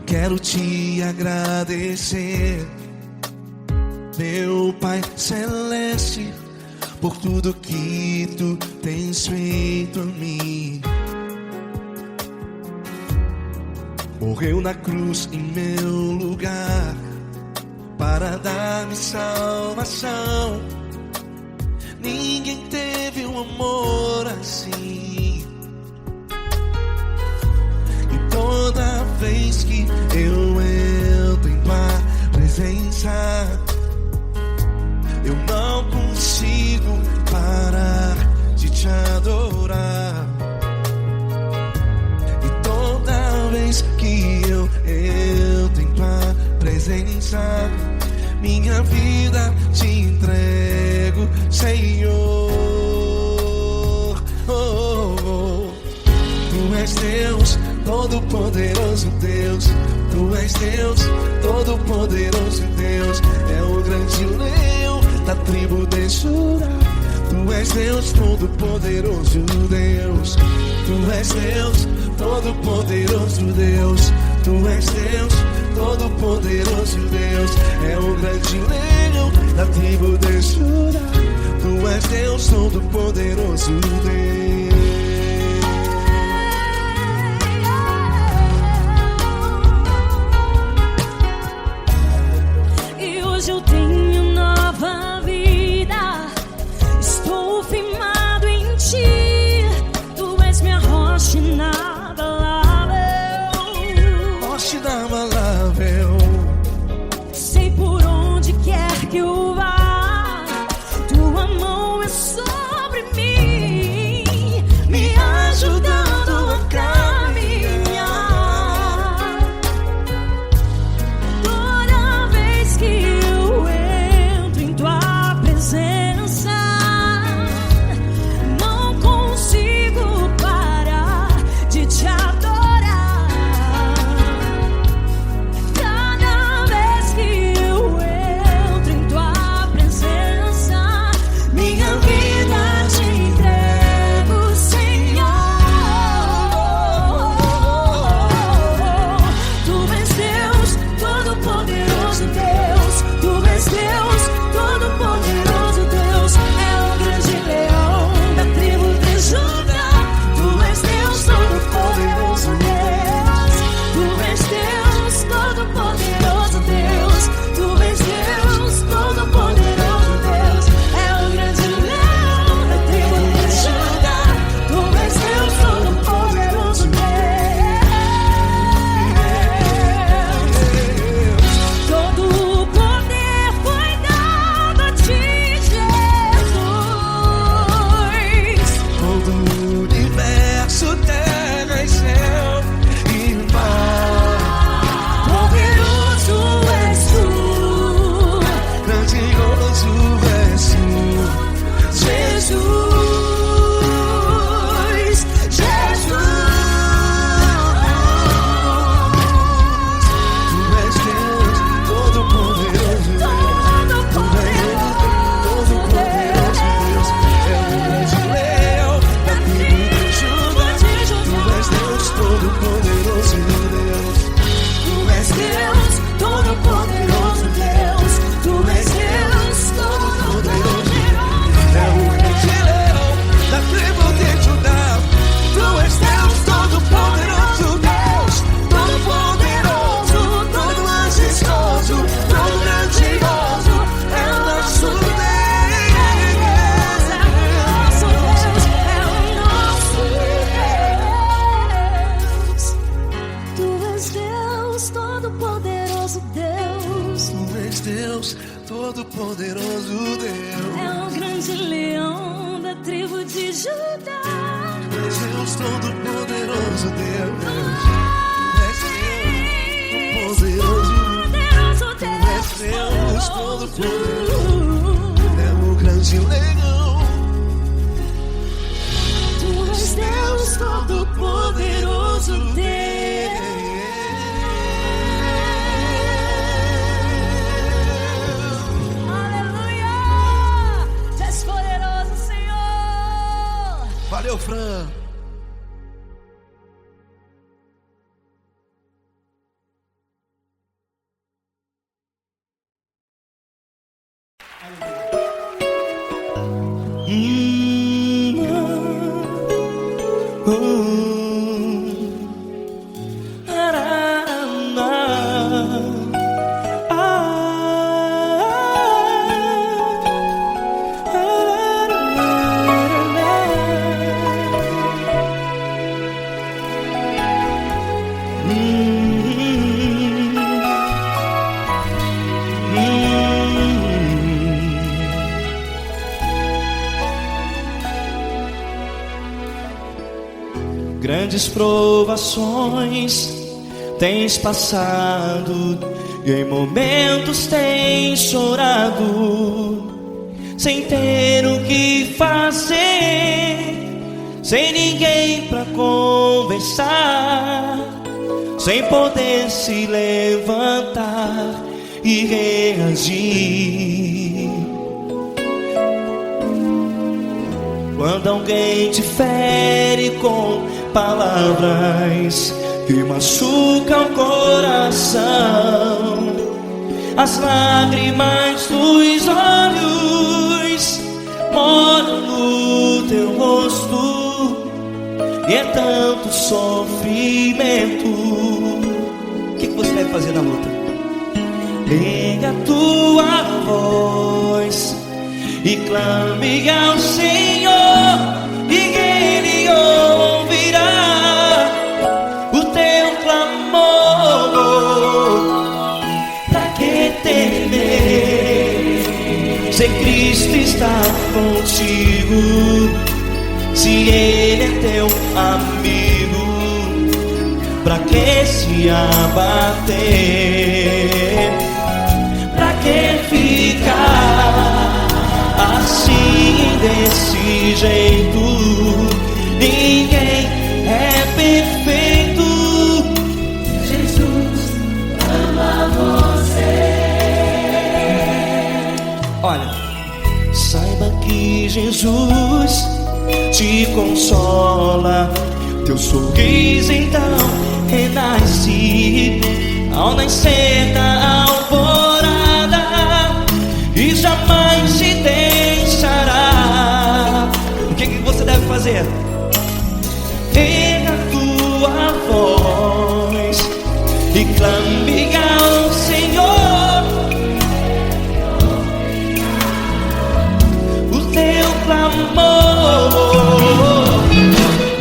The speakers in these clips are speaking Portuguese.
quero te agradecer, meu Pai Celeste, por tudo que tu tens feito a mim. Morreu na cruz em meu lugar para dar-me salvação. Ninguém teve um amor assim. E toda vez que eu entro em tua presença, eu não consigo parar de te adorar. E toda vez que eu entro em tua presença, minha vida te entrego, Senhor. Oh, oh, oh. Tu és Deus, Todo-Poderoso Deus. Tu és Deus, Todo-Poderoso Deus. É o grande leão da tribo de Judá. Tu és Deus, Todo-Poderoso Deus. Tu és Deus, Todo-Poderoso Deus. Tu és Deus, Todo-Poderoso Deus. É o grande leão da tribo de Judá. Tu és Deus, Todo-Poderoso Deus. E hoje eu tenho nova vida, estou firmado em ti. Tu és minha rocha inabalável, Rocha inabalável. sei por onde quer que eu vá, tua mão é sobre mim, me ajudando a caminhar. Toda vez que eu entro em tua presença, não consigo parar de te adorar. Cada vez que eu entro em tua presença, minha vida te entrego, Senhor. Tu és Deus, Todo-Poderoso Deus. Tu és Deus, Todo-Poderoso Deus. É o grande leão da tribo de Judá. Tu és Deus, Todo-Poderoso Deus. Tu és Deus, Todo-Poderoso Deus. Tu és Deus, Todo-Poderoso Deus. É o grande leão da tribo de Judá. Tu és Deus, Todo-Poderoso Deus. Todo o poder foi dado a ti, Jesus. Todo o universo, terra e céu e mar. Poderoso és tu, Grandioso és tu, Jesus, Jesus. Tu és Deus, Todo-Poderoso Deus. Tu és Deus, Todo-Poderoso Deus. É o grande leão da tribo de Judá. Tu és Deus, Todo-Poderoso Deus. Tu és Deus, Todo-Poderoso Deus. Tu és Deus, Todo-Poderoso. É o grande leão da tribo de Judá. Tu és Deus, Todo-Poderoso Deus. Todo-Poderoso, todo majestoso, todo grandioso. É o nosso Deus. É o nosso Deus, é o nosso Deus. Tu és Deus, Todo-Poderoso Deus. Tu és Deus, Todo-Poderoso Deus. É o grande leão da tribo de Judá. Tu és Deus, Todo-Poderoso Deus. Tu és Deus, Todo-Poderoso. Poderoso Tu és Deus, Deus, Todo-Poderoso. É o grande leão. Tu és Deus, Todo-Poderoso Deus. Aleluia! Tu és poderoso, Senhor. Valeu, Fran. grandes provações tens passado, e em momentos tens chorado, sem ter o que fazer, sem ninguém pra conversar, sem poder se levantar e reagir. Quando alguém te fere com palavras que machucam o coração, as lágrimas dos olhos molham no teu rosto, e é tanto sofrimento. O que você deve fazer na luta? Pega a tua voz e clame ao Senhor, e Ele ouvirá o teu clamor. Pra que temer, se Cristo está contigo, se Ele é teu amigo? Pra que se abater? Pra que ficar assim, desse jeito? Ninguém é perfeito. Jesus ama você. Olha, saiba que Jesus te consola, teu sorriso então renasce ao nascer da alvorada, e jamais te deixará. O que você deve fazer? Pega a tua voz e clame ao Senhor, o teu clamor.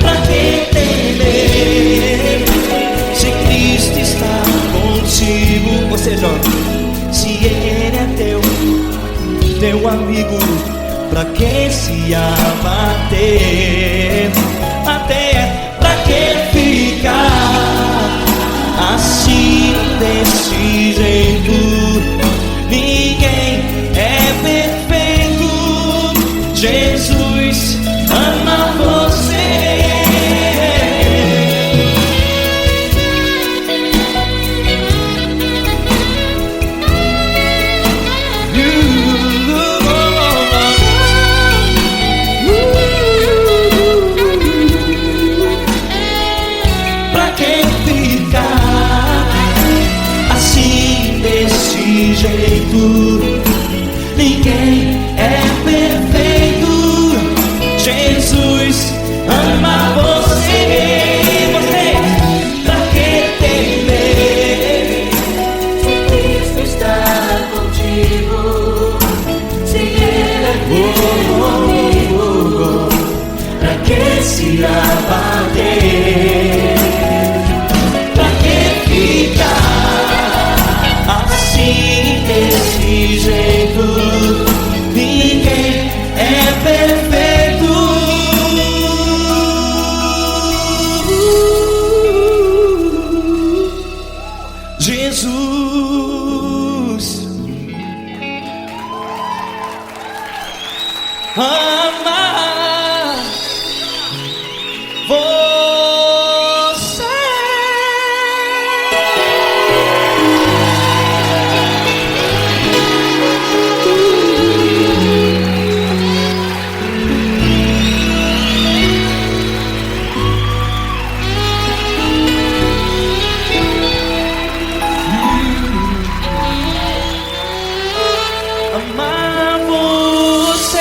Pra que temer, se Cristo está contigo? Ou seja, se Ele é teu amigo, pra que se abater? Até pra que ficar assim, desse jeito? Ninguém é perfeito. Jesus ama você. Pra que ficar assim, desse jeito? Ninguém é perfeito. Jesus ama você. Pra que temer, Se Cristo está contigo, se Ele é teu amigo, pra que se abater? Pra que ficar assim, desse jeito? Ninguém é perfeito. Jesus ama você. Amar você.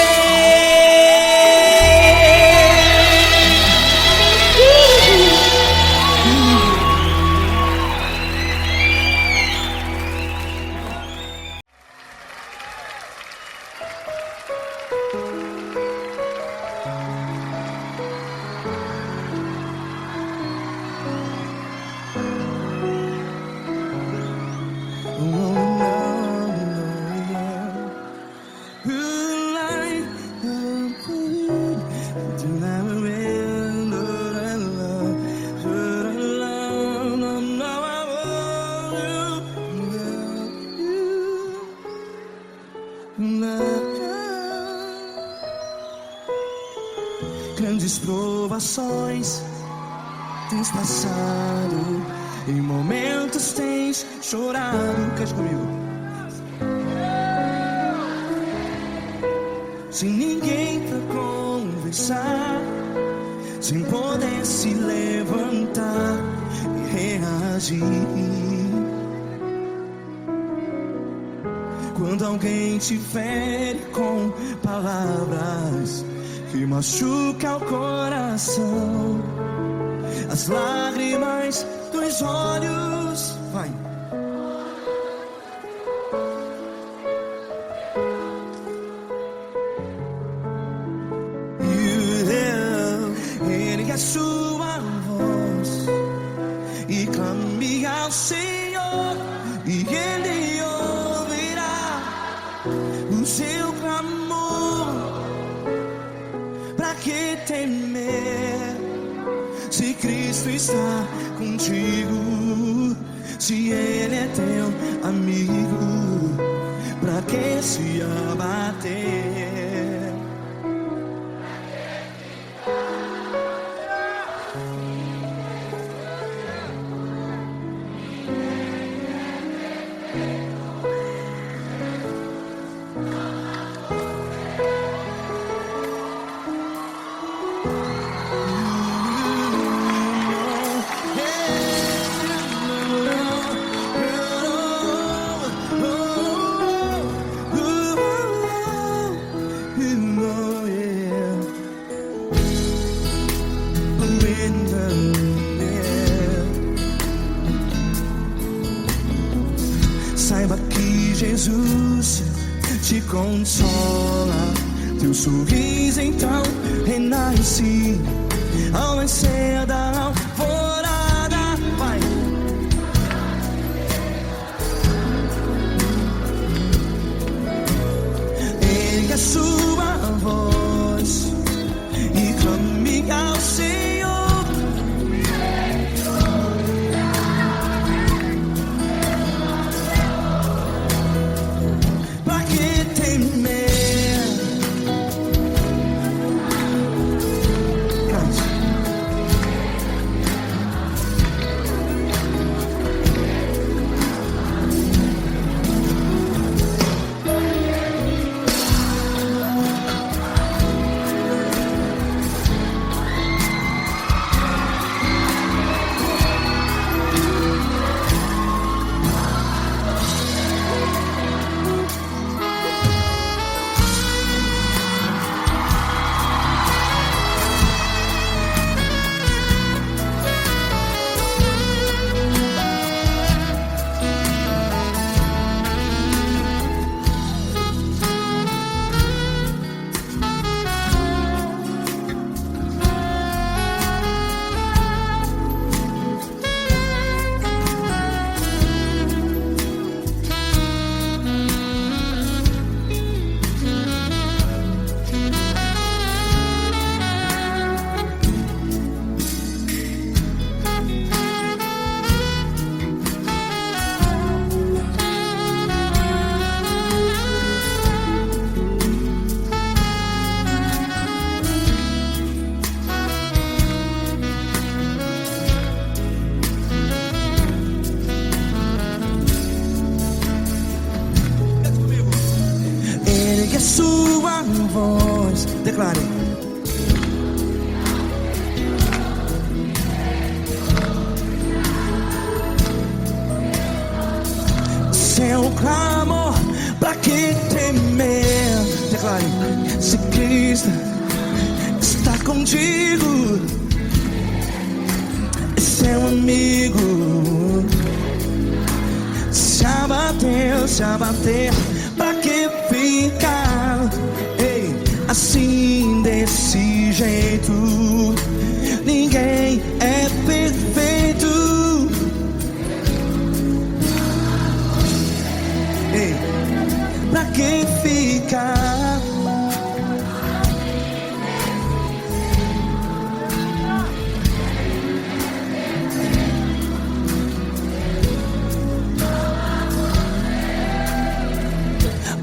grandes provações tens passado, em momentos tens chorado. Cante comigo. Sem ninguém pra conversar, sem poder se levantar e reagir. Quando alguém te fere com palavras que machucam o coração, as lágrimas dos olhos, vai. Ergue a sua voz e clame ao Senhor, e Ele ouvirá o seu clamor. Pra que temer, se Cristo está contigo? Se Ele é teu amigo, pra que se abater? Saiba que Jesus te consola, teu sorriso então renasce ao nascer da alvorada. Vai. Ergue a sua voz e clame ao Senhor. A sua voz, declare. Seu clamor, pra que temer? Declare. Se Cristo está contigo, é seu amigo. Se abater, pra que ficar, ei, assim desse jeito? Ninguém é perfeito. Ei, pra que ficar?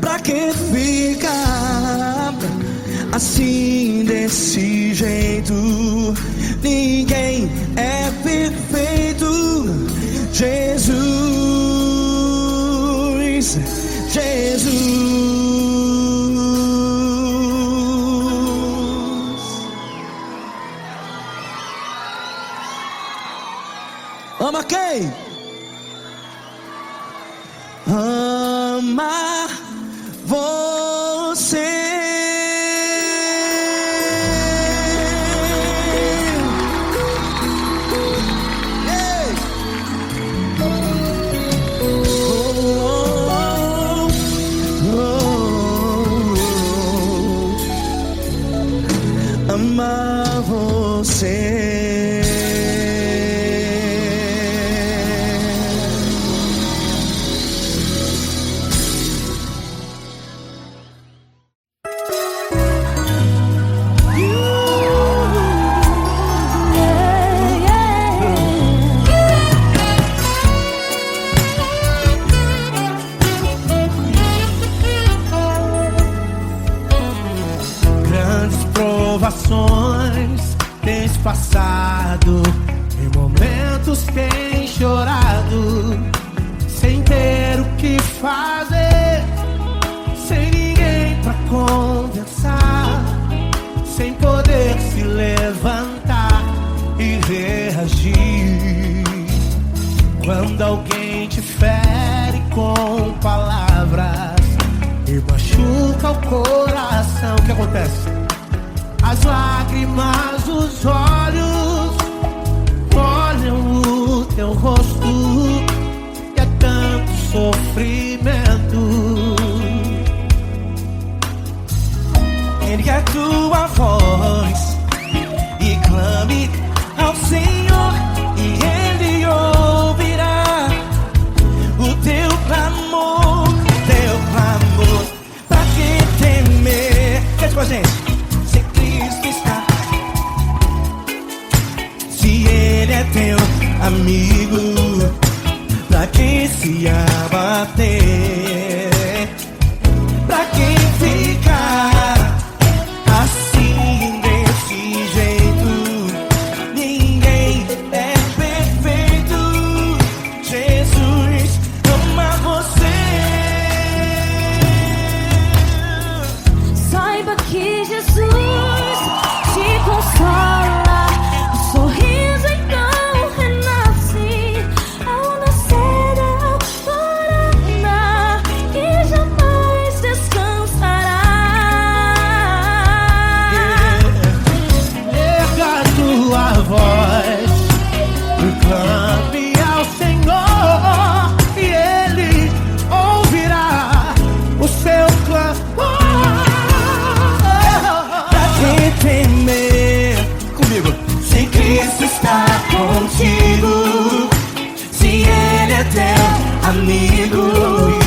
Pra que ficar assim desse jeito? perfeito, ninguém é perfeito. Jesus, Jesus. Ama quem? Ama você. Ei. Ama você. Provações tens passado, em momentos tens chorado, sem ter o que fazer, sem ninguém pra conversar, sem poder se levantar e reagir. Quando alguém te fere com palavras e machuca o coração, o que acontece? As lágrimas dos olhos molham o teu rosto e é tanto sofrimento. Ergue a tua voz e clame ao Senhor, e Ele ouvirá o teu clamor, pra que temer? Cante com a gente. Se Ele é teu amigo, pra que se abater? Pra que ficar assim desse jeito? Ninguém é perfeito. Jesus ama você. Saiba que Jesus te consola. O sorriso então renasce ao nascer da alvorada e jamais descansará. Erga a tua voz e clame ao Senhor, e Ele ouvirá o seu clamor. Pra que temer? Comigo. Se Cristo está contigo, se Ele é teu amigo,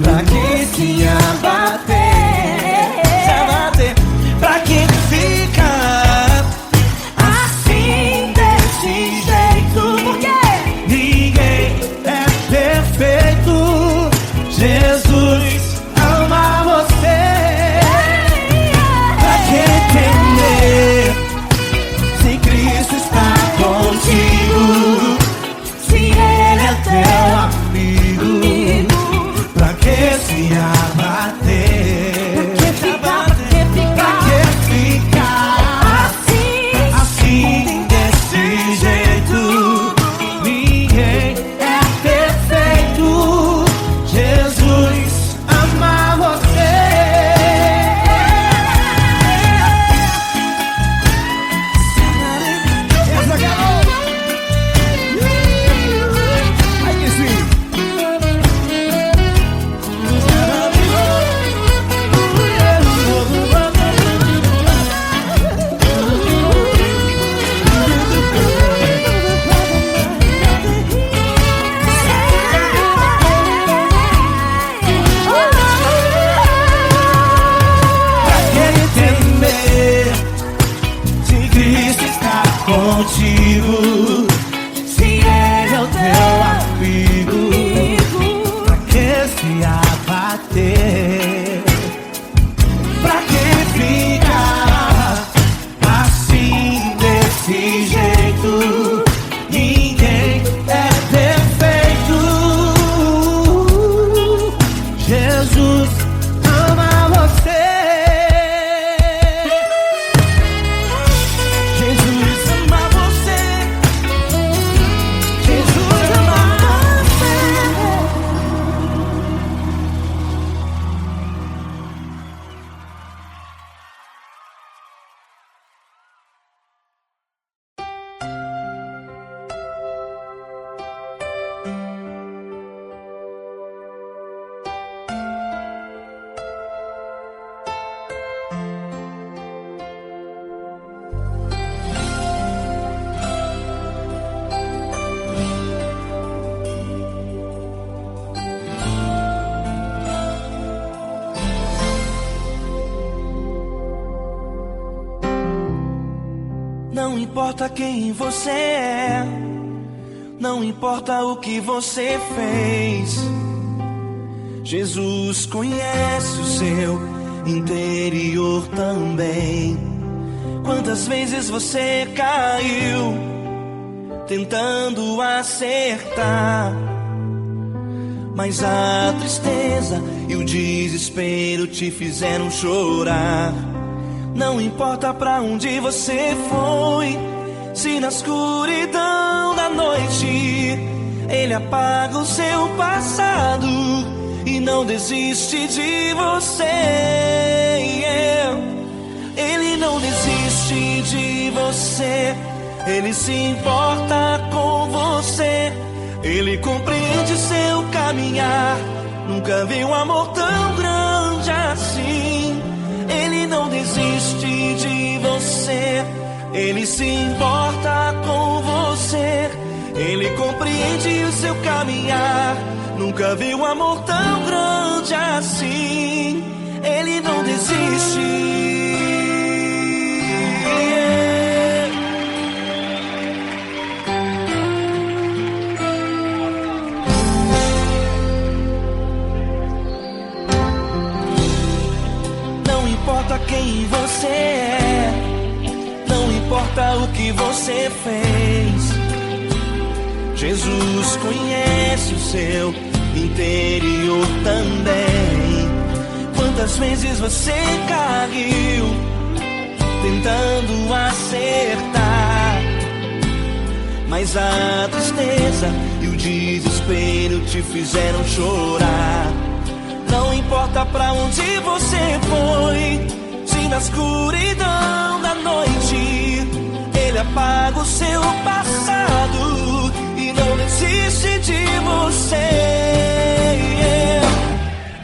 pra que se abater? Pra que ficar assim desse jeito? Porque Ninguém é perfeito. Jesus ama você. Pra que temer? Se Cristo está contigo, se Ele é teu amigo, importa quem você é, não importa o que você fez, Jesus conhece o seu interior também. Quantas vezes você caiu tentando acertar, mas a tristeza e o desespero te fizeram chorar. Não importa pra onde você foi, se na escuridão da noite Ele apaga o seu passado e não desiste de você. Ele não desiste de você, Ele se importa com você, Ele compreende seu caminhar. Nunca vi um amor tão grande assim. Ele não desiste de você, Ele se importa com você, Ele compreende o seu caminhar. Nunca vi um amor tão grande assim. Ele não desiste. Não importa quem você é, não importa o que você fez, Jesus conhece o seu interior também. Quantas vezes você caiu tentando acertar, mas a tristeza e o desespero te fizeram chorar. Não importa pra onde você foi, se na escuridão da noite Ele apaga o seu passado e não desiste de você.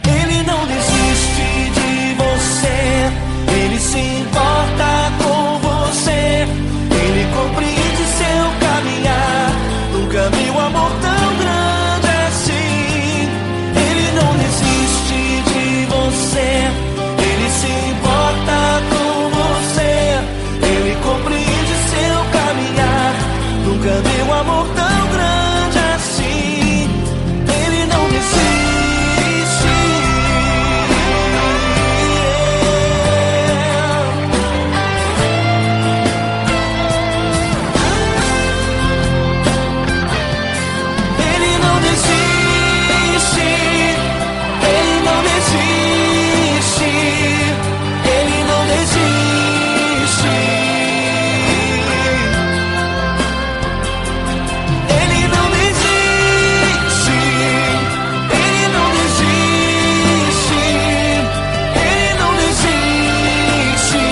Ele não desiste de você, Ele se importa com você, Ele compreende seu caminhar. Nunca vi um amor tão grande assim. Ele não desiste de você, Ele se importa com você, Ele compreende seu caminhar. Nunca vi um amor tão grande assim. Ele não desiste. Ele não desiste. Ele não desiste. Ele não desiste. Ele não desiste. Ele não desiste. Ele não desiste.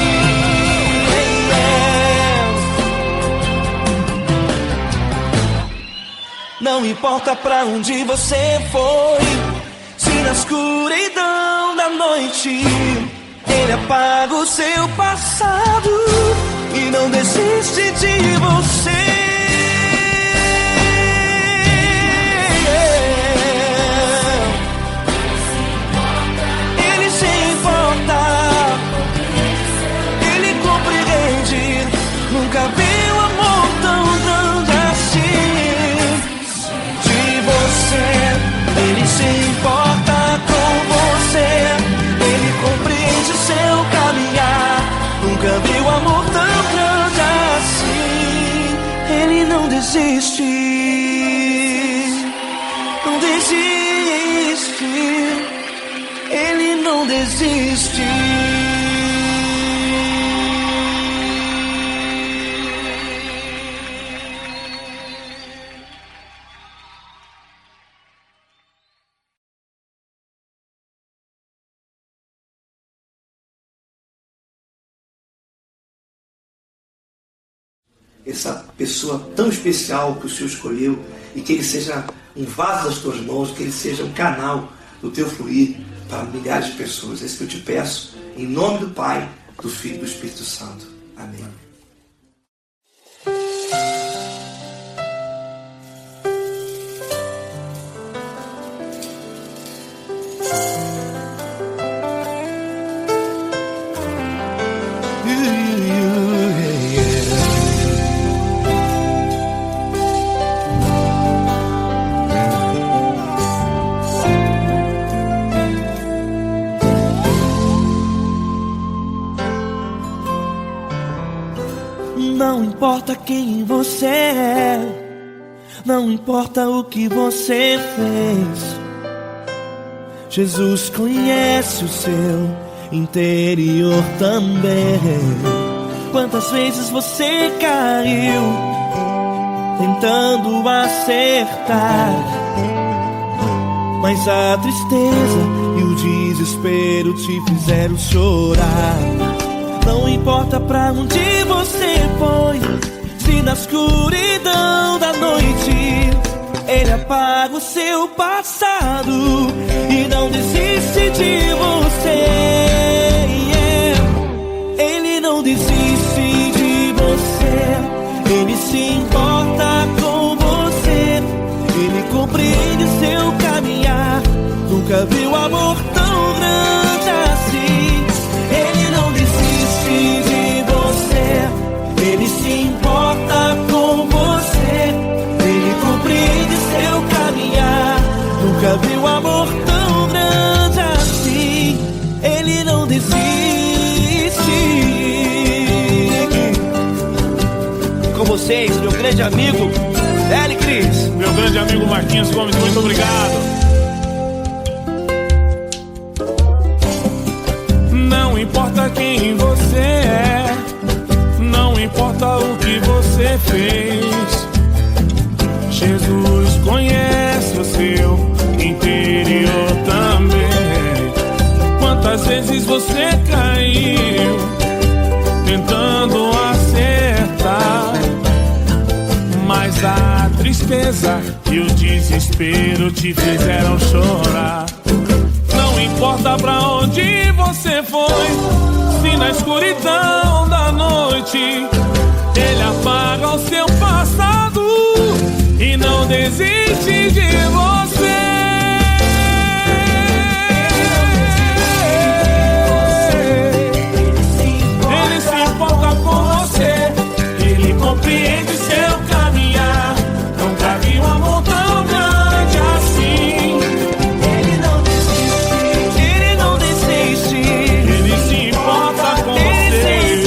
Não importa pra onde você foi, se na escuridão da noite Ele apaga o seu passado e não desiste de você. Ele se importa, Ele compreende. Nunca vi um amor tão grande assim. De você, Ele se importa com você, Ele compreende seu caminhar. Nunca vi um amor tão grande assim. Ele não desiste, não desiste. Ele não desiste. Essa pessoa tão especial que o Senhor escolheu, e que ele seja um vaso das tuas mãos, que ele seja um canal do teu fluir para milhares de pessoas. É isso que eu te peço, em nome do Pai, do Filho e do Espírito Santo. Amém. importa quem você é, não importa o que você fez, Jesus conhece o seu interior também. Quantas vezes você caiu tentando acertar, mas a tristeza e o desespero te fizeram chorar. Não importa pra onde você foi, se na escuridão da noite Ele apaga o seu passado e não desiste de você. Ele não desiste de você, Ele se importa com você, Ele compreende seu caminhar. Nunca viu amor tão grande assim. Ele não desiste de você, Ele se importa com você, Ele compreende seu caminhar. Nunca viu amor tão grande assim. Ele não desiste. Com vocês, meu grande amigo Eli Cris. Meu grande amigo Marquinhos Gomes, muito obrigado. Não importa quem você é, não importa o que você fez, Jesus conhece o seu interior também. Quantas vezes você caiu tentando acertar, mas a tristeza e o desespero te fizeram chorar. Não importa pra onde você foi, se na escuridão da noite Ele apaga o seu passado e não desiste de você. Ele se importa com você, Ele compreende seu caminhar. Nunca vi um amor tão grande assim. Ele não desiste, Ele não desiste. Ele se importa com você,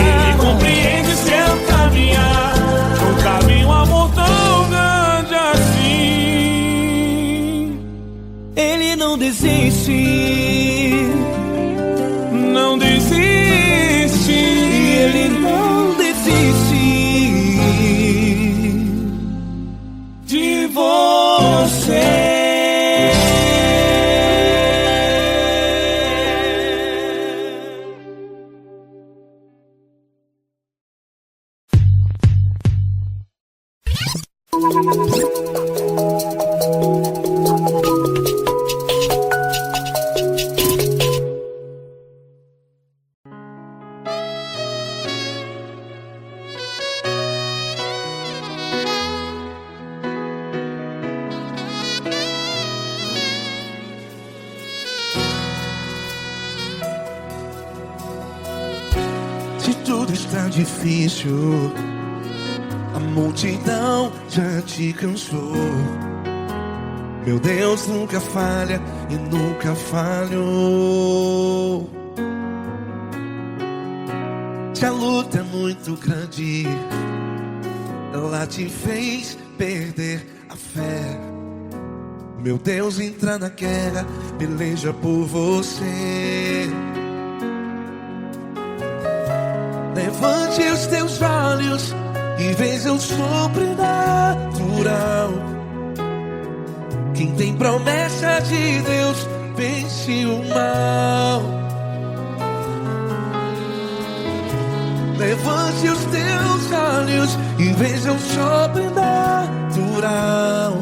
Ele compreende seu caminhar. Nunca vi um amor tão grande assim. Ele não desiste, não desiste. Ele não desiste de você. Se tudo está difícil, a multidão já te cansou. Meu Deus nunca falha e nunca falhou. Se a luta é muito grande, ela te fez perder a fé. Meu Deus entra na guerra, peleja por você. Levante os teus olhos e veja o sobrenatural. Quem tem promessa de Deus vence o mal. Levante os teus olhos e veja o sobrenatural.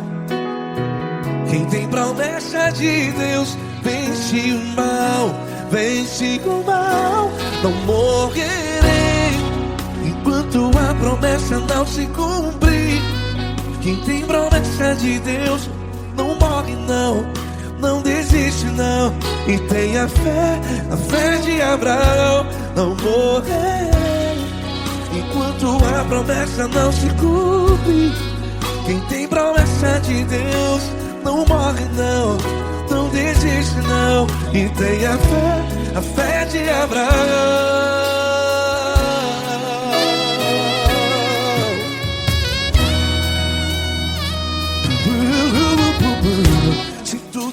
Quem tem promessa de Deus vence o mal. Vence o mal. Não morrerei enquanto a promessa não se cumprir. Quem tem promessa de Deus não morre não, não desiste não. E tenha fé, a fé de Abraão. Não morrerei enquanto a promessa não se cumpre. Quem tem promessa de Deus não morre não, não desiste não. E tenha fé, a fé de Abraão.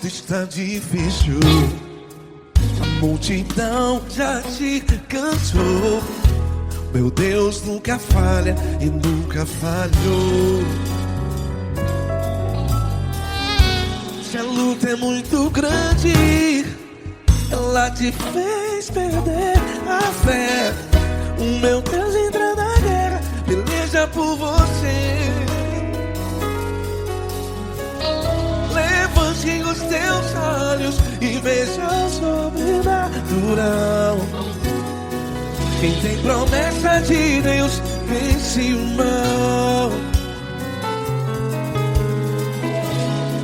tudo está difícil, a multidão já te cansou. Meu Deus nunca falha e nunca falhou. Se a luta é muito grande, ela te fez perder a fé. O meu Deus entra na guerra, peleja por você. Levante os teus olhos e veja o sobrenatural. Quem tem promessa de Deus vence o mal.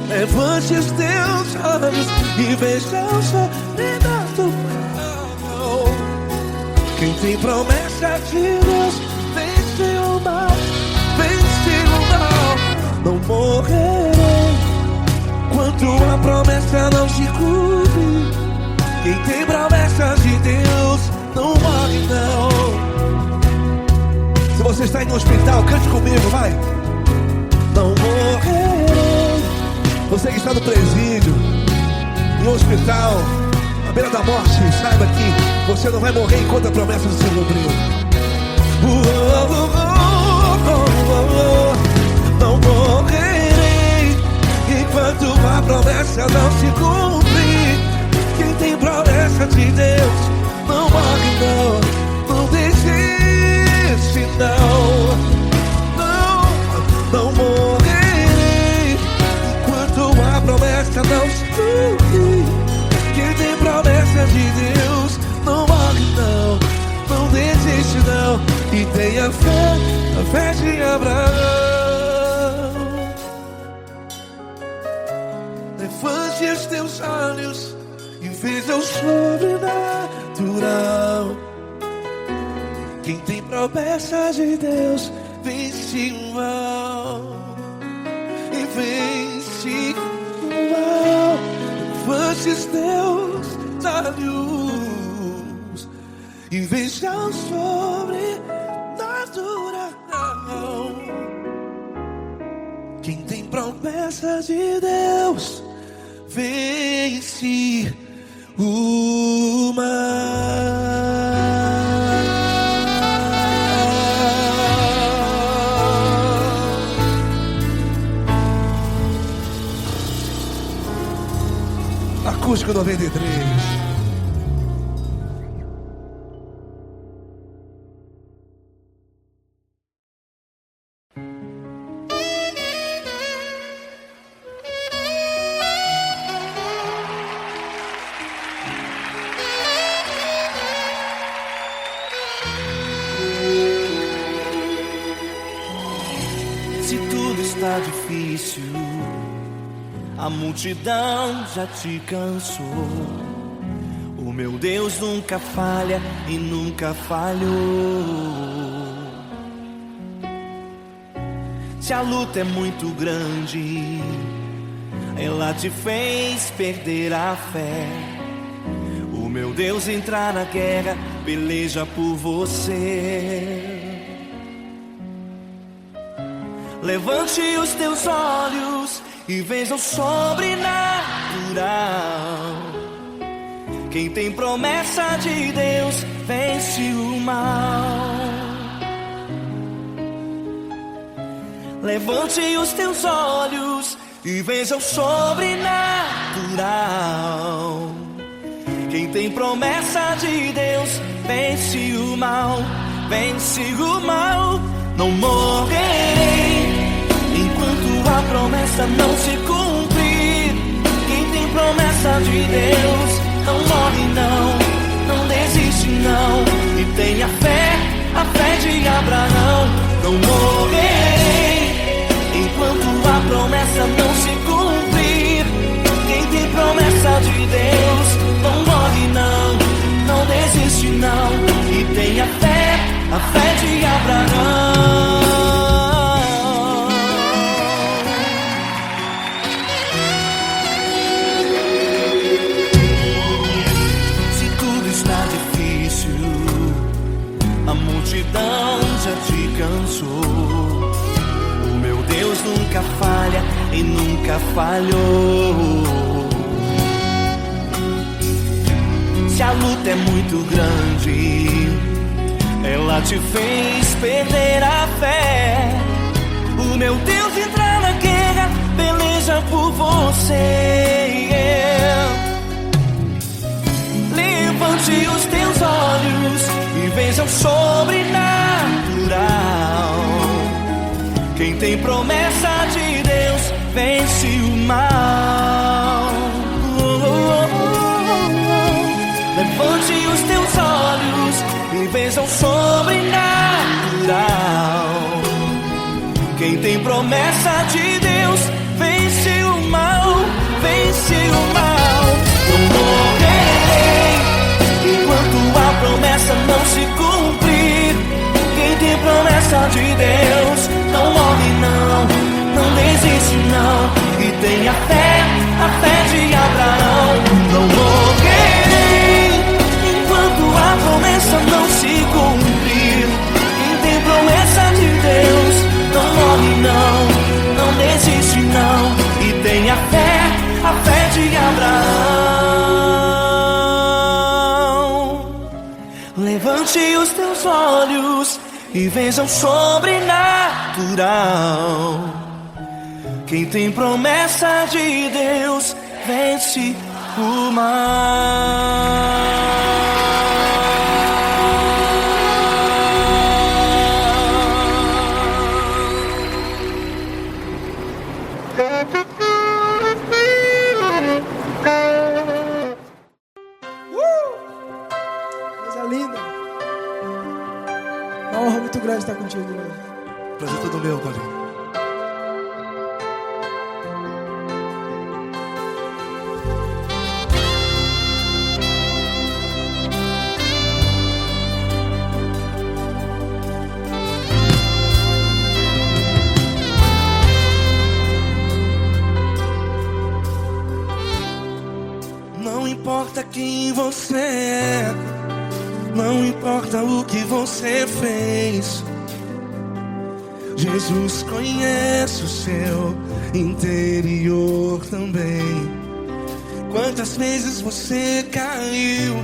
Levante os teus olhos e veja o sobrenatural. Quem tem promessa de Deus vence o mal. Vence o mal. Não morrerei enquanto a promessa não se cumpre. Quem tem promessa de Deus não morre não. Se você está em um hospital, cante comigo, vai. Não morrerei. Você que está no presídio, em um hospital, à beira da morte, saiba que você não vai morrer enquanto a promessa não se cumprir. Não morrerei enquanto a promessa não se cumprir. Quem tem promessa de Deus não morre não. Não desiste não. Não morrerei enquanto a promessa não se cumprir. Quem tem promessa de Deus não morre não. Não desiste não. E tenha fé, a fé de Abraão. Levante os teus olhos e veja o sobrenatural. Quem tem promessa de Deus vence o mal. E vence o mal. Levante os teus olhos e veja o sobrenatural. Quem tem promessa de Deus vence o mal. Acústico 93. Está difícil, a multidão já te cansou. O meu Deus nunca falha e nunca falhou. Se a luta é muito grande, ela te fez perder a fé. O meu Deus entrar na guerra, peleja por você. Levante os teus olhos e veja o sobrenatural. Quem tem promessa de Deus vence o mal. Levante os teus olhos e veja o sobrenatural. Quem tem promessa de Deus vence o mal. Vence o mal. Não morrerei enquanto a promessa não se cumprir. Quem tem promessa de Deus não morre não. Não desiste não. E tenha fé, a fé de Abraão. Não morrerei enquanto a promessa não se cumprir. Quem tem promessa de Deus não morre não. Não desiste não. E tenha fé, a fé de Abraão. Se tudo está difícil, a multidão já te cansou. O meu Deus nunca falha e nunca falhou. é muito grande. Ela te fez perder a fé. O meu Deus entra na guerra, peleja por você. Levante os teus olhos e veja o sobrenatural. Quem tem promessa de Deus vence o mal. Levante os teus olhos e veja o sobrenatural. Quem tem promessa de Deus vence o mal, vence o mal. Não morrerei enquanto a promessa não se cumprir. Quem tem promessa de Deus não morre não, não desiste não. E tenha fé, a fé de Abraão. Não morrerei enquanto a promessa não se cumprir. Quem tem promessa de Deus não morre não, não desiste não. E tenha fé, a fé de Abraão. Levante os teus olhos e veja o sobrenatural. Quem tem promessa de Deus vence o mal. Coisa linda. Uma honra muito grande estar contigo hoje. Prazer todo meu, Paulinho. Não importa quem você é, não importa o que você fez, Jesus conhece o seu interior também. Quantas vezes você caiu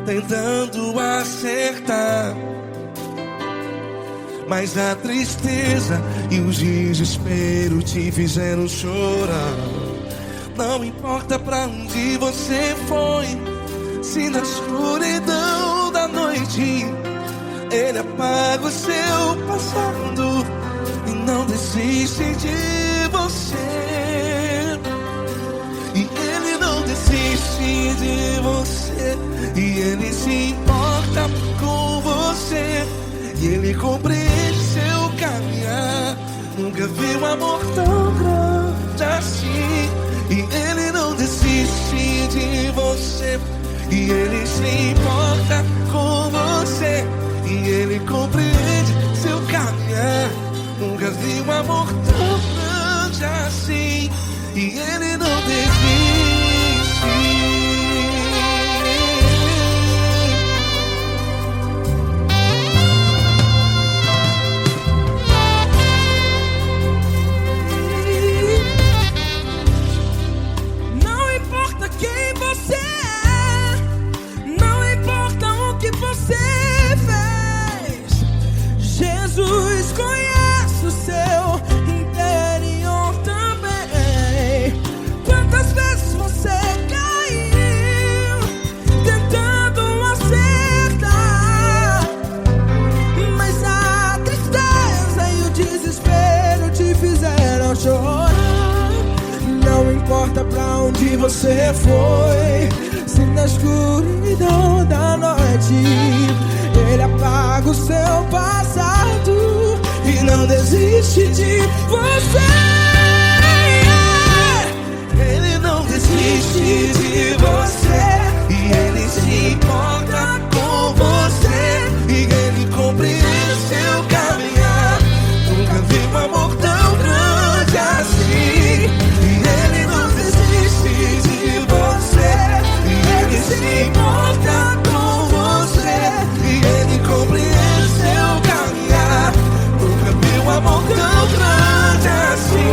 tentando acertar, mas a tristeza e o desespero te fizeram chorar. Não importa pra onde você foi, se na escuridão da noite Ele apaga o seu passado e não desiste de você. E Ele não desiste de você, e Ele se importa com você, e Ele compreende seu caminhar. Nunca vi um amor tão grande assim. E Ele não desiste de você, e Ele se importa com você, e Ele compreende seu caminhar. Nunca vi um amor tão grande assim. E Ele não desiste. Quem você é, não importa o que você fez, Jesus conhece o seu interior também. Quantas vezes você caiu tentando acertar, mas a tristeza e o desespero te fizeram chorar. Não importa pra onde você foi, se na escuridão da noite Ele apaga o seu passado e não desiste de você. Ele não desiste de você, e Ele se importa com você, e Ele compreende seu caminhar. Nunca vi um amor tão grande assim. Ele não desiste de você, e Ele se importa com você, e Ele compreende seu caminhar. Nunca vi um amor tão grande assim.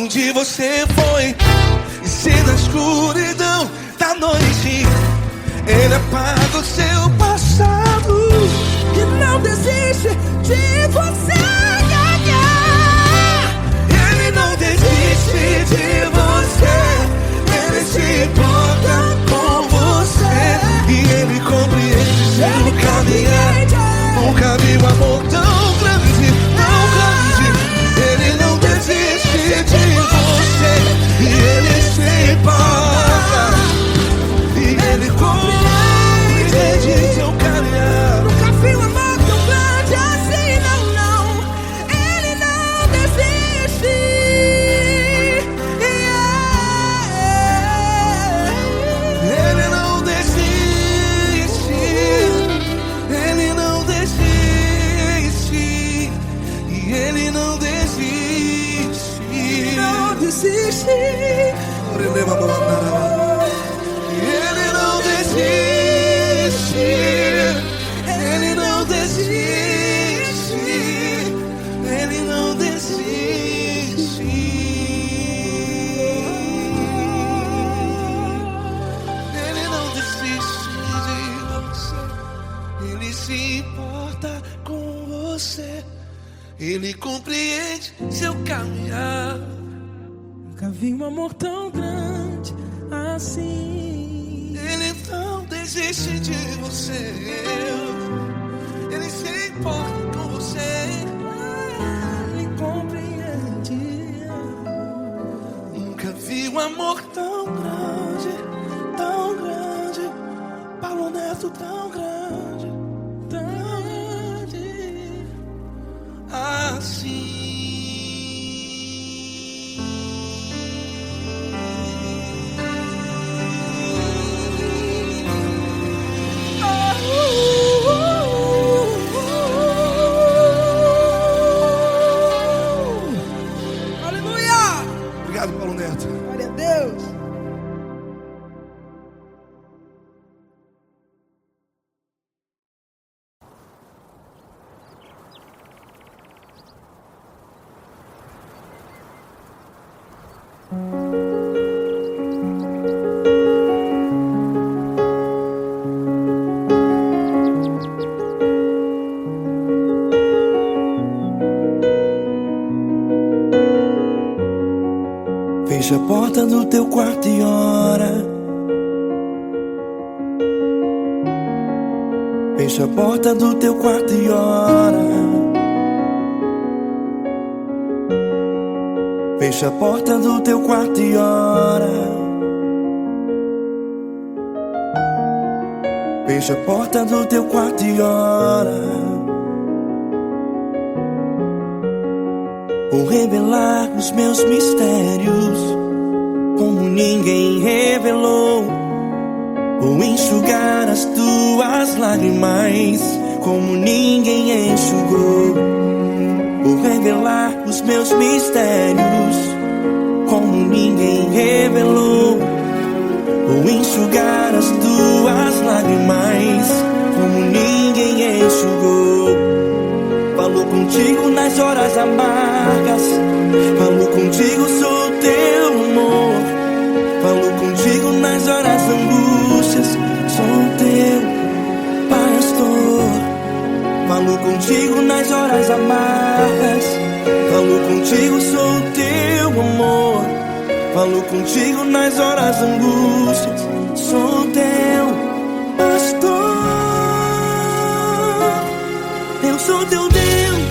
onde você foi, e se na escuridão da noite Ele apaga o seu passado E não desiste de você. Ele não desiste de você, Ele se importa com você, e Ele compreende seu caminhar. Nunca vi um amor tão grande, tão grande. Ele não desiste de você, e Ele se importa, e Ele compreende seu caminhar. Nunca vi um amor tão grande assim, não, não. Ele não desiste. Ele não desiste, Ele não desiste, e Ele não desiste. Não desiste. Ele não desiste, Ele não desiste, Ele não desiste. Ele não desiste de você, Ele se importa com você, Ele compreende seu caminhar. Nunca vi um amor tão grande assim. Ele não desiste de você, Ele se importa com você, Ele compreende. nunca vi um amor tão grande, tão grande. Paulo Neto tão grande, tão grande assim. Aleluia! Obrigado, Paulo Neto. Glória a Deus. Fecha a porta do teu quarto e ora. Fecha a porta do teu quarto e ora. Fecha a porta do teu quarto e ora. Fecha a porta do teu quarto e ora. Vou revelar os meus mistérios como ninguém revelou. Vou enxugar as tuas lágrimas como ninguém enxugou. Vou revelar os meus mistérios como ninguém revelou. Vou enxugar as tuas lágrimas como ninguém enxugou. Falo contigo nas horas amargas, falo contigo, sou teu amor. Falo contigo nas horas angústias, sou teu pastor. Falo contigo nas horas amargas, falo contigo, sou teu amor. Falo contigo nas horas angústias, sou teu pastor. Eu sou teu Deus,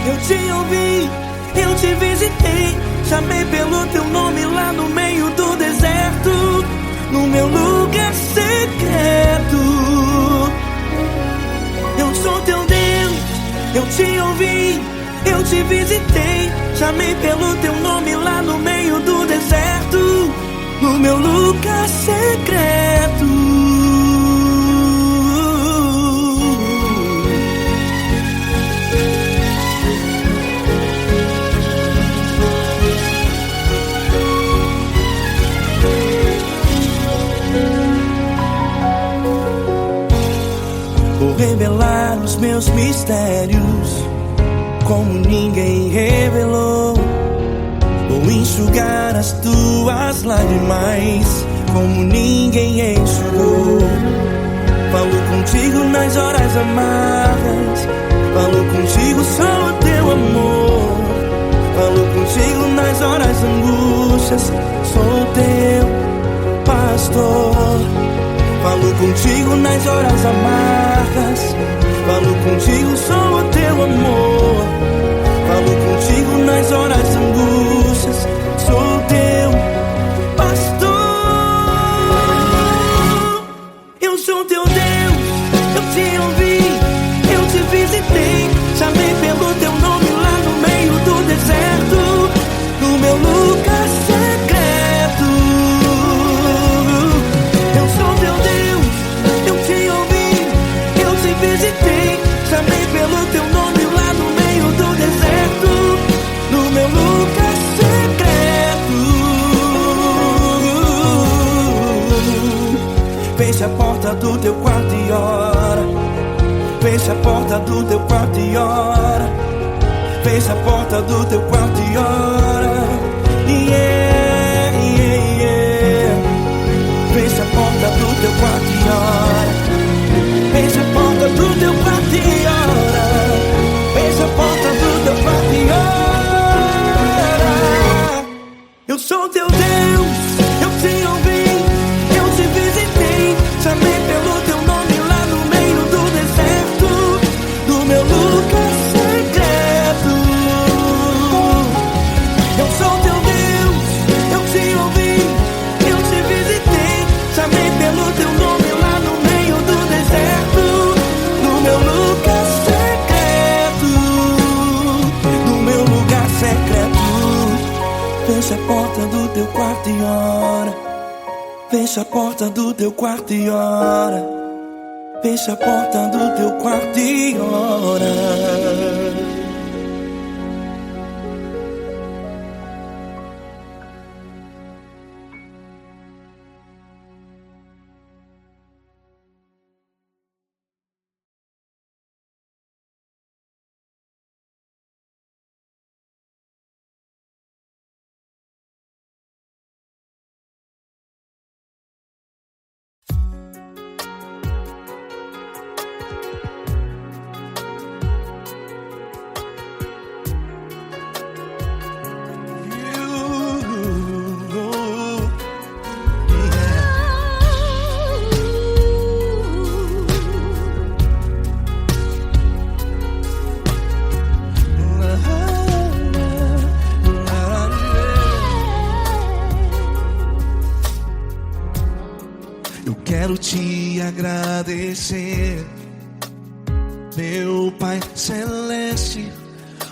eu te ouvi, eu te visitei. Chamei pelo teu nome lá no meio do deserto, no meu lugar secreto. Eu sou teu Deus, eu te ouvi, eu te visitei. Chamei pelo teu nome lá no meio do deserto, no meu lugar secreto. Vou revelar os meus mistérios como ninguém revelou. Vou Vou enxugar as tuas lágrimas como ninguém enxugou. Falo contigo nas horas amargas, falo contigo só o teu amor. Falo contigo nas horas angústias, sou teu pastor. Falo contigo nas horas amargas, falo contigo só o teu amor. Falo contigo nas horas angústias, sou teu pastor. Eu sou teu Deus, eu te ouvi, eu te visitei, chamei pelo teu nome lá no meio do deserto, no meu lugar secreto. Eu sou teu Deus, eu te ouvi, eu te visitei, chamei pelo teu nome lá no meio do deserto, no meu lugar secreto. Fecha a porta do teu quarto e ora. Fecha a porta do teu quarto e ora. Fecha a porta do teu quarto e ora. Yeah, yeah, yeah. Fecha a porta do teu quarto e ora. Fecha a porta do teu quarto e ora. Fecha a porta do teu quarto e ora. Eu sou teu Deus, eu te ouvi, eu te visitei, chamei pelo teu nome lá no meio do deserto, do meu lugar secreto. Eu sou teu Deus, eu te ouvi, eu te visitei, chamei pelo teu nome lá no meio do deserto, no meu lugar secreto, no meu lugar secreto. Fecha a porta do teu quarto e ora. Fecha a porta do teu quarto e ora. Fecha a porta do teu quarto e ora. Quero te agradecer, meu Pai Celeste,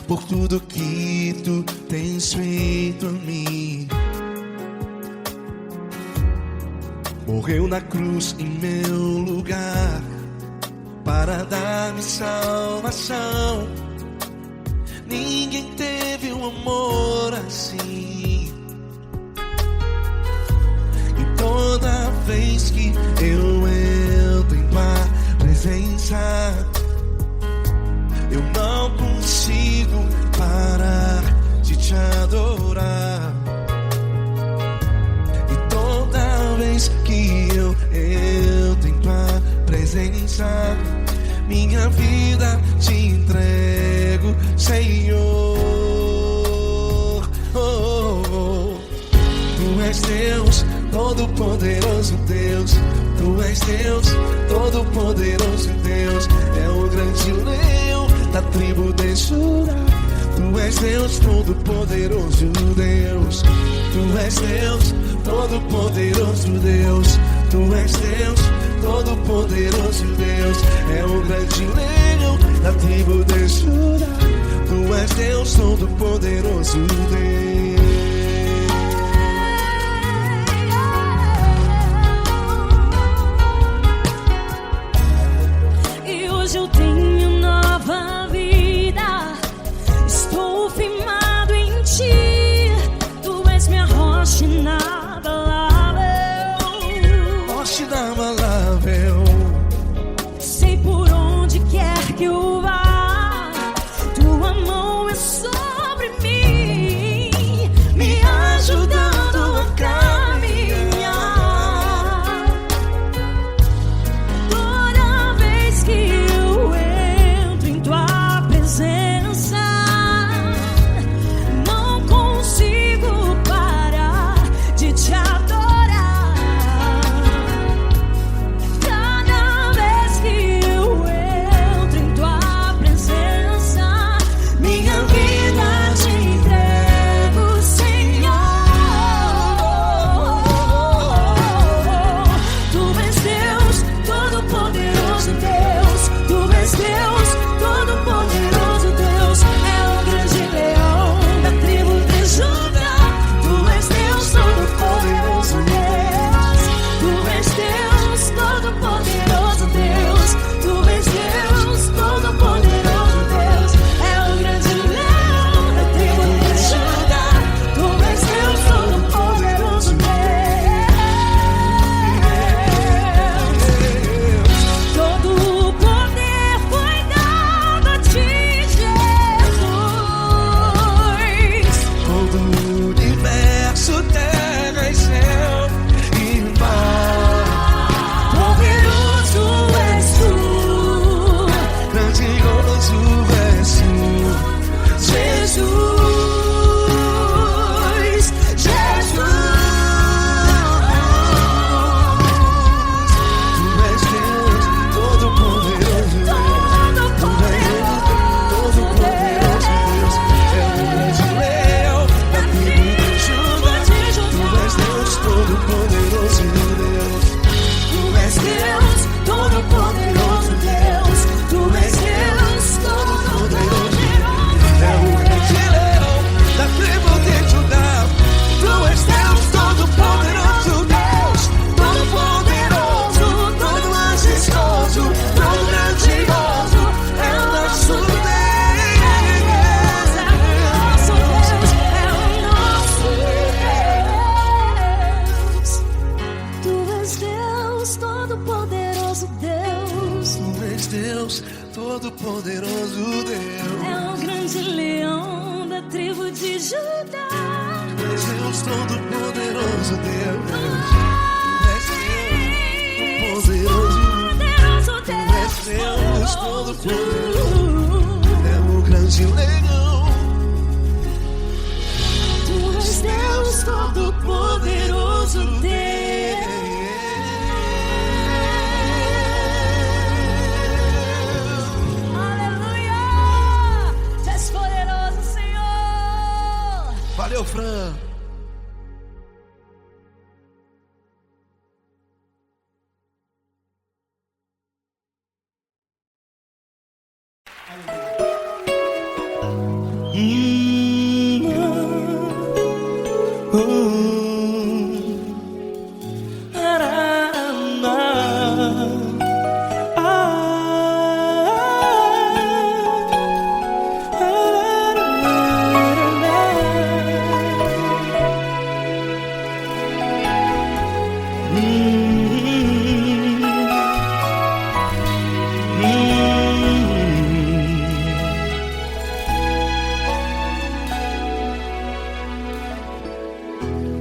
por tudo que tu tens feito a mim. Morreu na cruz em meu lugar para dar-me salvação. Ninguém teve um amor assim. E toda vez que eu entro em tua presença, eu não consigo parar de te adorar. E toda vez que eu entro em tua presença, minha vida te entrego, Senhor. Tu és Deus, Todo-Poderoso Deus. Tu és Deus, Todo-Poderoso Deus. É o grande leão da tribo de Judá. Tu és Deus, Todo-Poderoso Deus. Tu és Deus, Todo-Poderoso Deus. Tu és Deus, Todo-Poderoso Deus. É o grande leão da tribo de Judá. Tu és Deus, Todo-Poderoso Deus. Eu tenho nova vida, estou firmado em ti. Tu és minha rocha inabalável, Rocha inabalável. sei por onde quer que eu vá, tua mão é sobre mim. Me Deus, Todo-Poderoso Deus. É o grande leão da tribo de Judá. Tu és Deus, Todo-Poderoso Deus. Tu és Deus, Todo-Poderoso. Tu és Deus, Todo-Poderoso. É o grande leão. Tu és Deus Todo-Poderoso Deus. Valeu, Fran.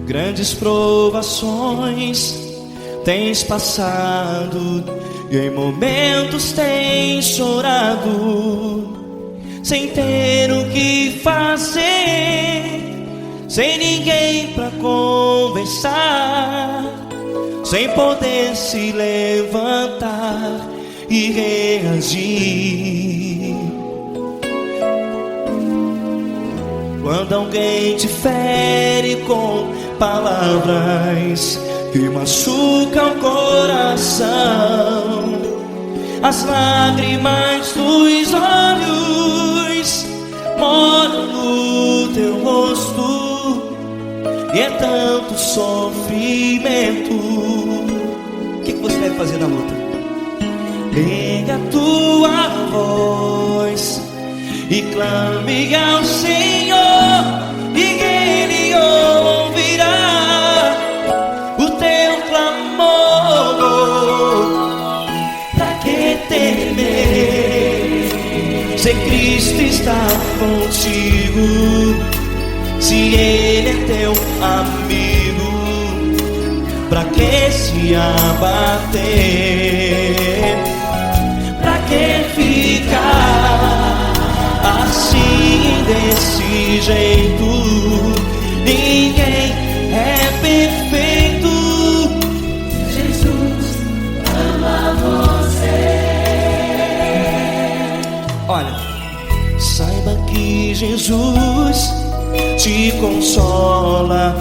Grandes provações tens passado e em momentos tens chorado, sem ter o que fazer, sem ninguém pra conversar, sem poder se levantar e reagir. Quando alguém te fere com palavras que machucam o coração, as lágrimas dos olhos moram no teu rosto, e é tanto sofrimento. O que você deve fazer na luta? Erga a tua voz e clame ao Senhor, e Ele ouvirá o teu clamor. Pra que temer, se Cristo está contigo, se Ele é teu amigo? Pra que se abater? Pra que ficar assim desse jeito? Ninguém é perfeito. Jesus ama você. Olha, saiba que Jesus te consola,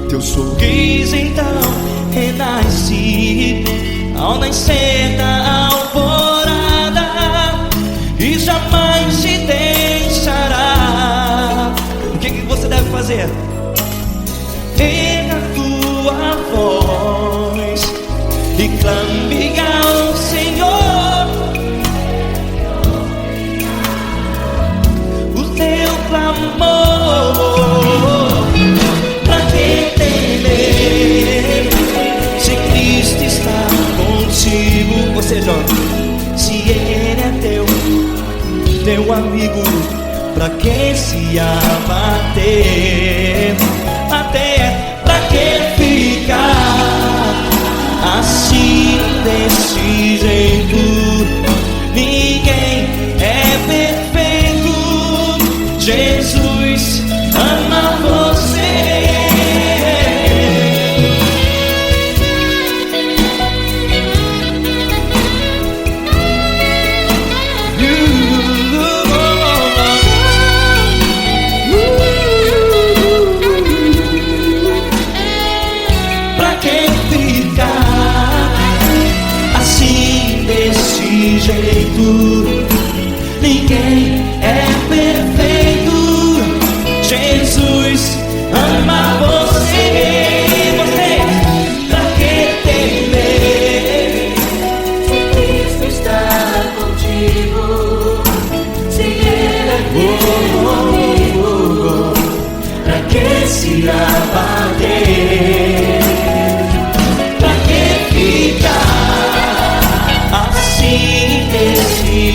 teu sorriso então renasce ao nascer da alvorada, e jamais te deixará. O que você deve fazer? Erga a tua voz e clame ao Senhor, o teu clamor. Pra que temer, se Cristo está contigo? Ou seja, se Ele é teu amigo, pra que se abater? Até pra que ficar assim desse jeito? Ninguém é perfeito. Jesus ama você. Ninguém é perfeito. Jesus ama você. Pra que temer, se Cristo está contigo, se Ele é teu amigo? Pra que se abater? Pra que ficar assim desse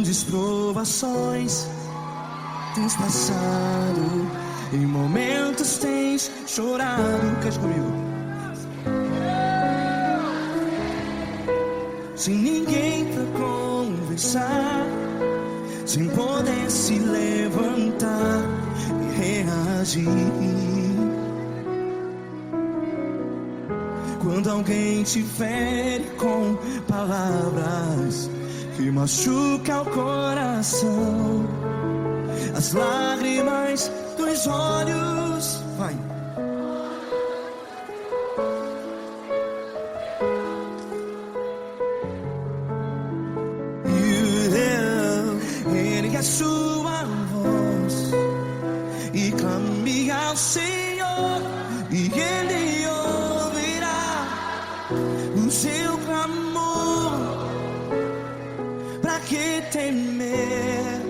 grandes provações tens passado, em momentos tens chorado. Cante comigo. Sem ninguém pra conversar, sem poder se levantar e reagir. Quando alguém te fere com palavras que machuca o coração, as lágrimas dos olhos, vai. Ergue a sua voz e clame ao Senhor, e Ele ouvirá o seu clamor. Pra que temer,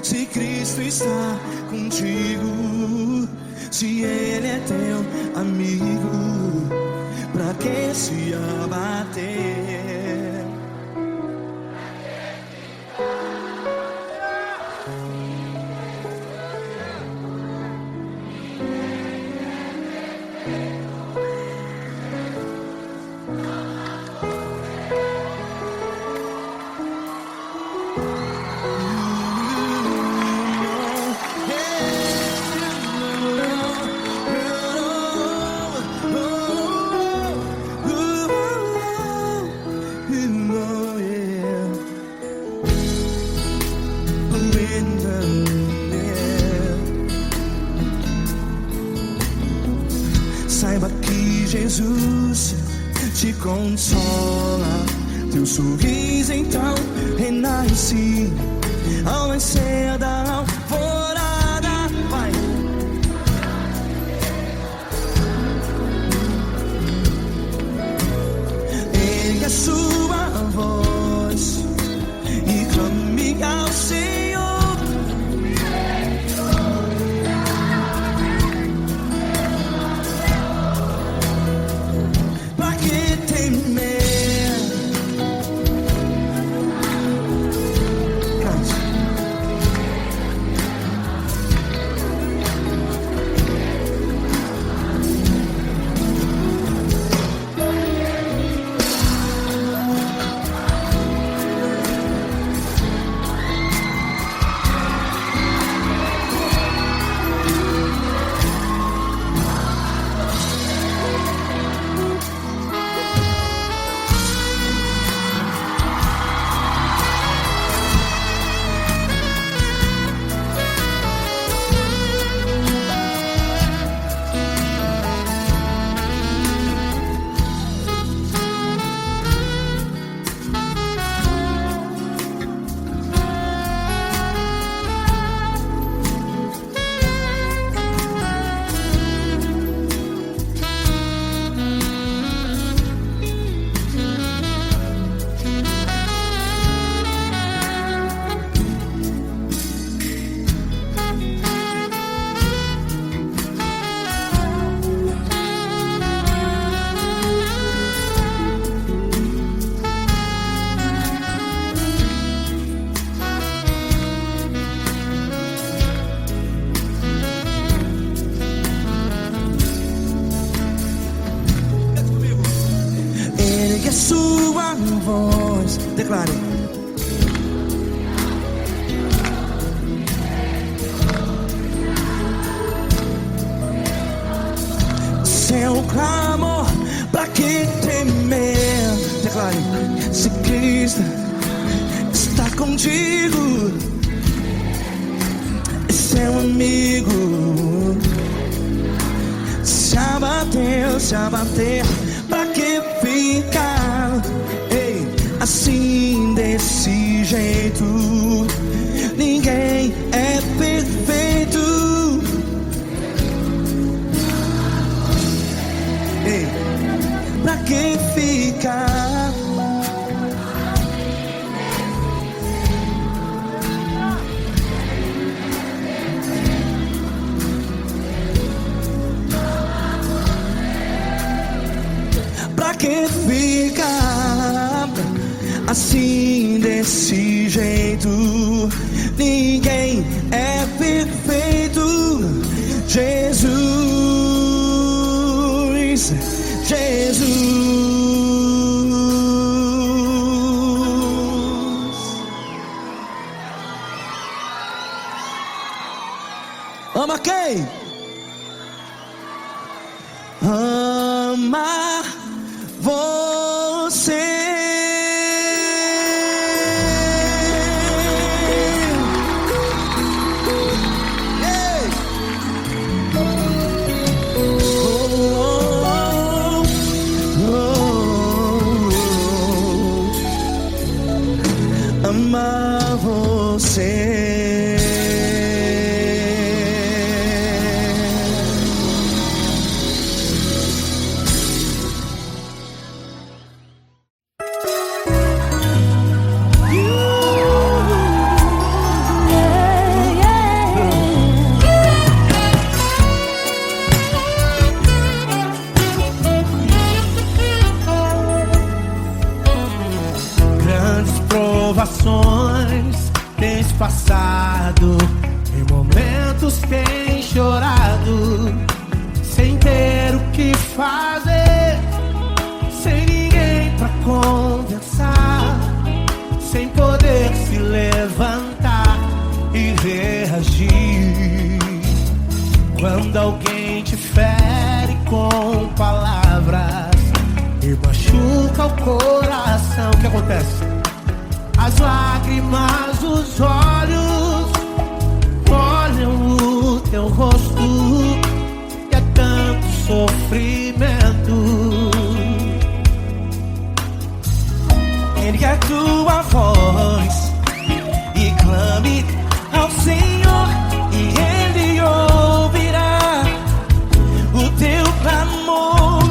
se Cristo está contigo? Se Ele é teu amigo, pra que se abater? Saiba que Jesus te consola, teu sorriso então renasce ao nascer da alvorada. Vai. Ergue a sua voz e clame ao Senhor. A sua voz, declare. Seu clamor, pra que temer? Declare. Se Cristo está contigo, é seu amigo. Se abater, pra que ficar, ei, assim desse jeito? Ninguém é perfeito. Ei, pra que ficar? Pra que ficar assim desse jeito. Ninguém é perfeito. Jesus, Jesus. Ama quem? Ama você. Ei! Ama você. Provações tens passado, em momentos tens chorado, sem ter o que fazer, sem ninguém pra conversar, sem poder se levantar e reagir. Quando alguém te fere com palavras e machuca o coração, o que acontece? As lágrimas dos olhos molham o teu rosto, e é tanto sofrimento. Ergue a tua voz e clame ao Senhor, e Ele ouvirá o teu clamor,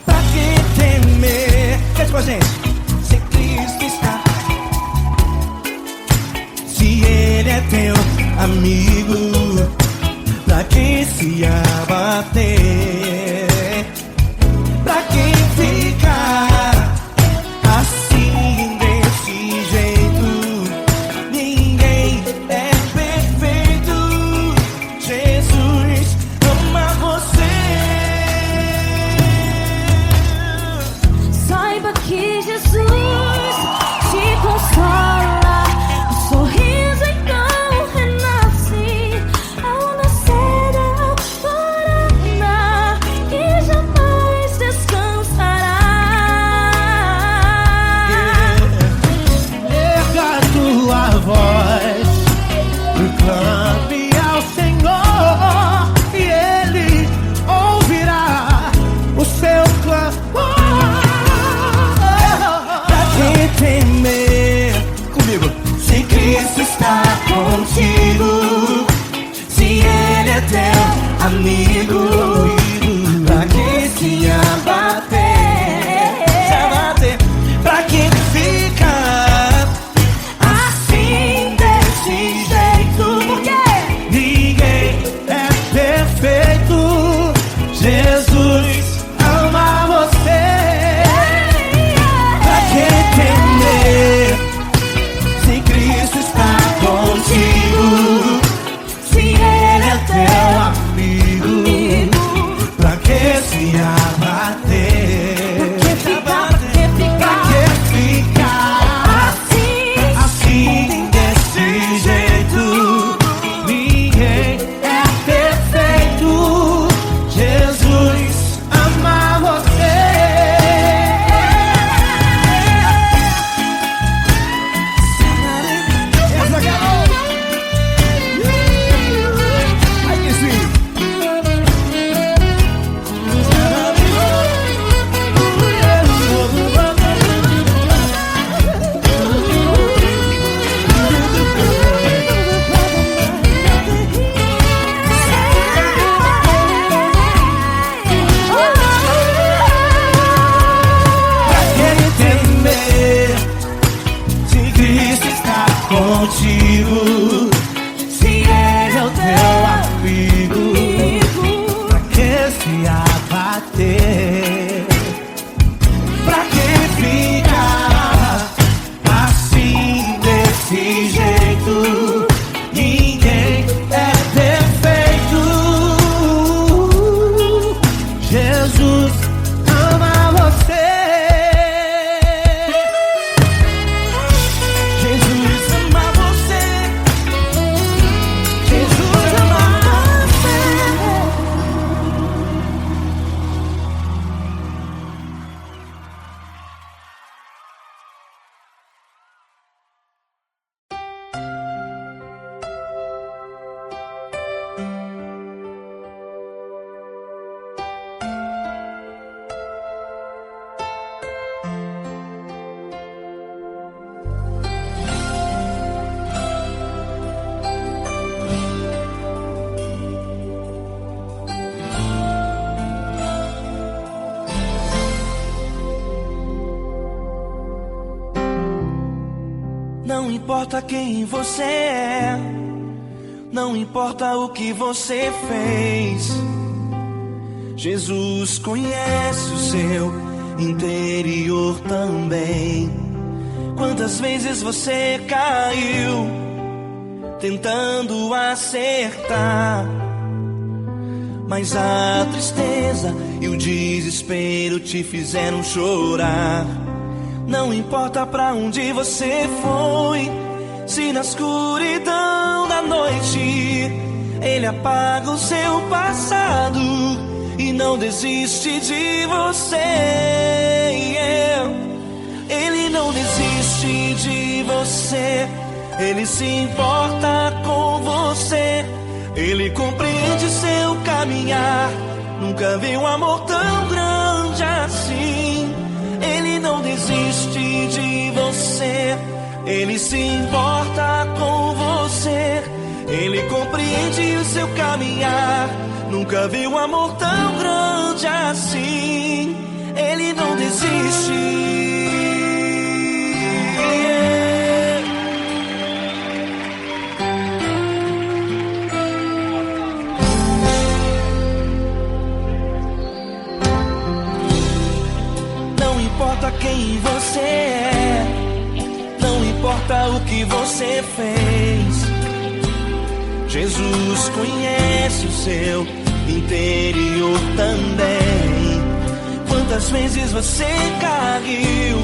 pra que temer? Fez com a gente. Ele é teu amigo, pra quem se abater, pra quem ficar assim desse jeito. Ninguém é perfeito. Jesus ama você. Saiba que Jesus te consola. O sorriso então renasce ao nascer, ao parar, e jamais descansará. Erga a tua voz e clame ao Senhor, e Ele ouvirá o seu clamor. Pra que temer? Comigo. Se Cristo está contigo, se Ele é teu amigo, pra que se abater? Pra que ficar assim desse jeito? Porque Ninguém é perfeito. Jesus ama você. Pra que temer? Se Cristo está contigo, se Ele é teu amigo, pra que se abater? Pra que ficar assim desse jeito? Ninguém é perfeito. Jesus ama você. Contigo, se Ele é o teu amigo, pra que se abater? Pra que ficar importa quem você é, não importa o que você fez, Jesus conhece o seu interior também. Quantas vezes você caiu tentando acertar, mas a tristeza e o desespero te fizeram chorar. Não importa pra onde você foi, se na escuridão da noite Ele apaga o seu passado e não desiste de você. Ele não desiste de você, Ele se importa com você, Ele compreende seu caminhar. Nunca vi um amor tão grande assim. Ele não desiste de você, Ele se importa com você, Ele compreende o seu caminhar. Nunca vi um amor tão grande assim. Ele não desiste. Não importa quem você é, não importa o que você fez, Jesus conhece o seu interior também. Quantas vezes você caiu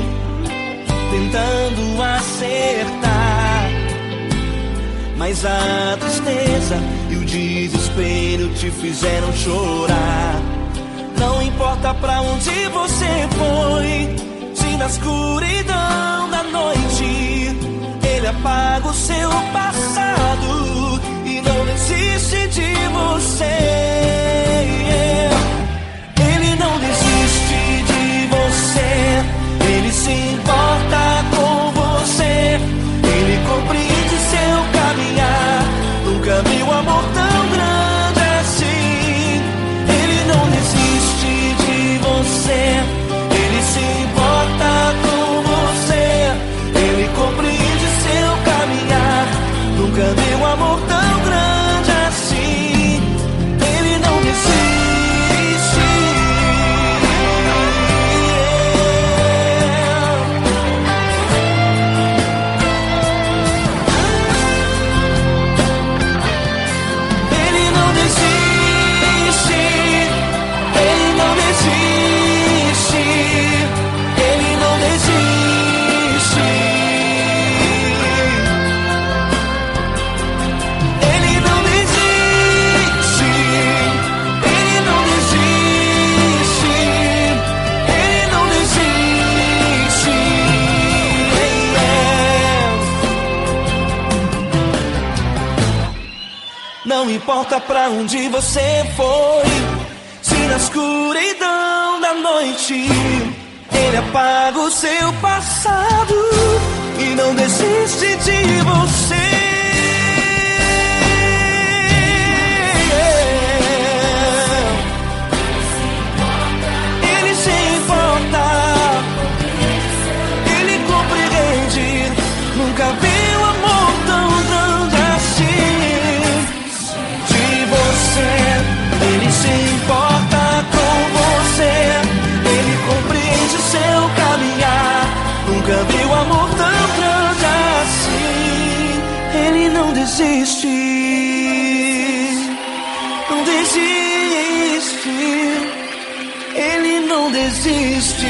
tentando acertar, mas a tristeza e o desespero te fizeram chorar. Não importa pra onde você foi, se na escuridão da noite Ele apaga o seu passado e não desiste de você. Ele não desiste de você, Ele se importa com você, Ele compreende seu caminhar. Nunca vi um amor tão grande assim. Ele não desiste de você, Ele se importa com você, Ele compreende seu caminhar. Nunca vi um amor tão grande assim. Ele não desiste. Ele não desiste. Ele não desiste. Ele não desiste. Ele não desiste. Ele não desiste. Ele não desiste. Não importa pra onde você foi, se na escuridão da noite Ele apaga o seu passado e não desiste de você. Ele se importa, Ele compreende. Nunca vi um amor tão grande assim. De você, Ele se importa com você, Ele compreende o seu caminhar. Nunca vi um amor tão grande assim. Ele não desiste, não desiste. Ele não desiste.